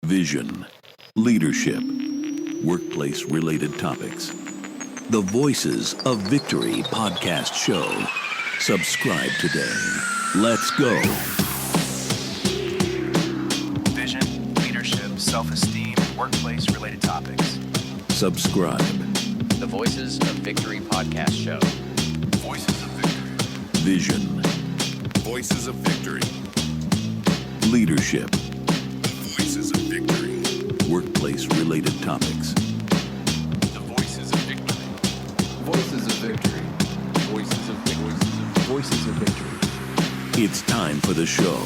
vision, leadership, workplace-related topics. The Voices of Victory podcast show. Subscribe today. Let's go. Vision, leadership, self-esteem, workplace-related topics. Subscribe. The Voices of Victory podcast show. Voices of Victory. Vision, Voices of Victory. leadership, Voices of Victory. workplace-related topics. The Voices of Victory. Voices of Victory. Voices of Victory. Voices of Victory. It's time for the show.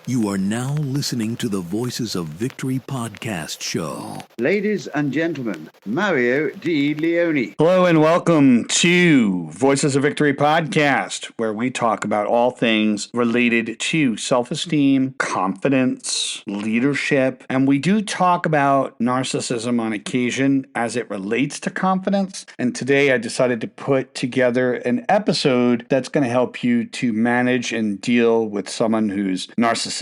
You are now listening to the Voices of Victory podcast show. Ladies and gentlemen, Mario Di Leone. Hello and welcome to Voices of Victory podcast, where we talk about all things related to self-esteem, confidence, leadership, and we do talk about narcissism on occasion as it relates to confidence. And today I decided to put together an episode that's going to help you to manage and deal with someone who's narcissistic,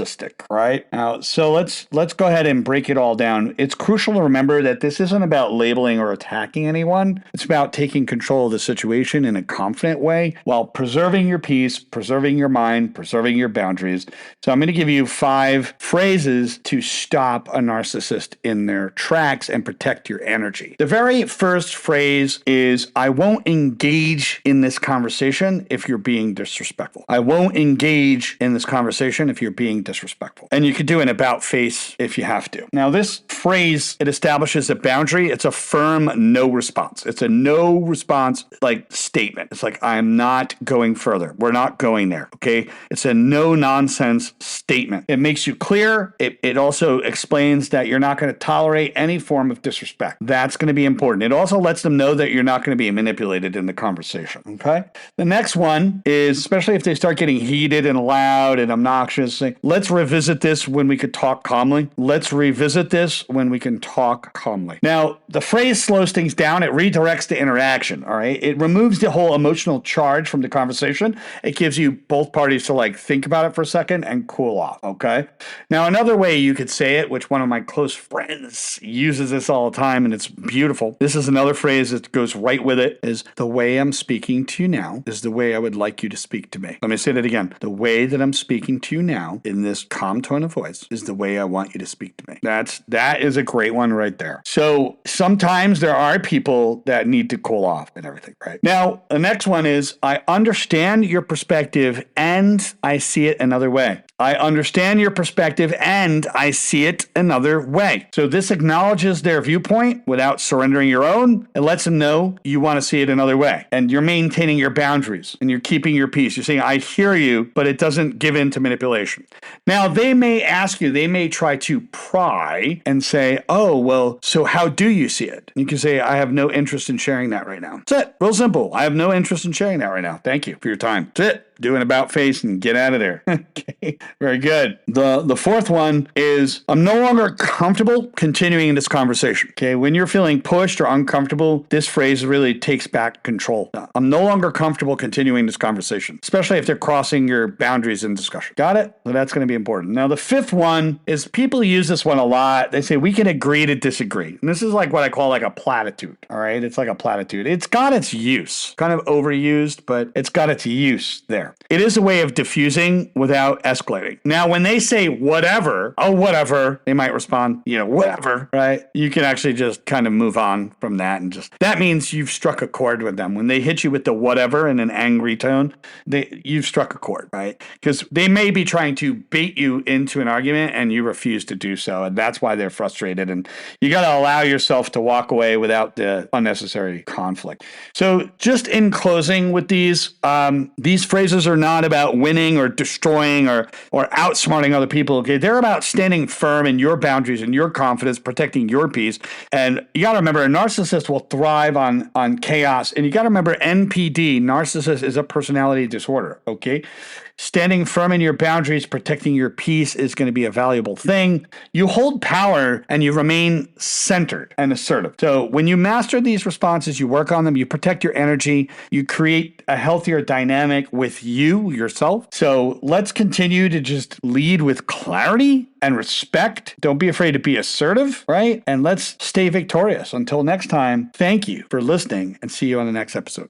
right? Now, so let's go ahead and break it all down. It's crucial to remember that this isn't about labeling or attacking anyone. It's about taking control of the situation in a confident way while preserving your peace, preserving your mind, preserving your boundaries. So I'm going to give you 5 phrases to stop a narcissist in their tracks and protect your energy. The very first phrase is, I won't engage in this conversation if you're being disrespectful. I won't engage in this conversation if you're being disrespectful. And you could do an about face if you have to. Now, this phrase, it establishes a boundary. It's a firm no response. It's a no response like statement. It's like, I'm not going further. We're not going there. Okay. It's a no nonsense statement. It makes you clear. It also explains that you're not going to tolerate any form of disrespect. That's going to be important. It also lets them know that you're not going to be manipulated in the conversation. Okay. The next one is, especially if they start getting heated and loud and obnoxious, let's revisit this when we could talk calmly. Let's revisit this when we can talk calmly. Now, the phrase slows things down. It redirects the interaction, all right? It removes the whole emotional charge from the conversation. It gives you both parties to think about it for a second and cool off, okay? Now, another way you could say it, which one of my close friends uses this all the time, and it's beautiful. This is another phrase that goes right with it, is the way I'm speaking to you now is the way I would like you to speak to me. Let me say that again. The way that I'm speaking to you now in this calm tone of voice is the way I want you to speak to me. That is a great one right there. So sometimes there are people that need to cool off and everything, right? Now, the next one is, I understand your perspective and I see it another way. I understand your perspective and I see it another way. So this acknowledges their viewpoint without surrendering your own. It lets them know you want to see it another way. And you're maintaining your boundaries and you're keeping your peace. You're saying, I hear you, but it doesn't give in to manipulation. Now, they may ask you, they may try to pry and say, oh, well, so how do you see it? You can say, I have no interest in sharing that right now. That's it. Real simple. I have no interest in sharing that right now. Thank you for your time. That's it. Do an about face and get out of there. Okay, very good. The fourth one is, I'm no longer comfortable continuing this conversation. Okay, when you're feeling pushed or uncomfortable, this phrase really takes back control. I'm no longer comfortable continuing this conversation, especially if they're crossing your boundaries in discussion. Got it? So that's going to be important. Now, the fifth one is, people use this one a lot. They say, we can agree to disagree. And this is like what I call a platitude. All right, it's like a platitude. It's got its use, kind of overused, but it's got its use there. It is a way of diffusing without escalating. Now, when they say whatever, they might respond, whatever, right? You can actually just kind of move on from that that means you've struck a chord with them. When they hit you with the whatever in an angry tone, you've struck a chord, right? Because they may be trying to bait you into an argument and you refuse to do so. And that's why they're frustrated. And you got to allow yourself to walk away without the unnecessary conflict. So just in closing with these phrases are not about winning or destroying or outsmarting other people. Okay, they're about standing firm in your boundaries and your confidence, protecting your peace. And you got to remember, a narcissist will thrive on chaos. And you got to remember, NPD, narcissist, is a personality disorder. Okay, standing firm in your boundaries, protecting your peace is going to be a valuable thing. You hold power and you remain centered and assertive. So when you master these responses, you work on them, you protect your energy, you create a healthier dynamic with you, yourself. So let's continue to just lead with clarity and respect. Don't be afraid to be assertive, right? And let's stay victorious. Until next time, thank you for listening and see you on the next episode.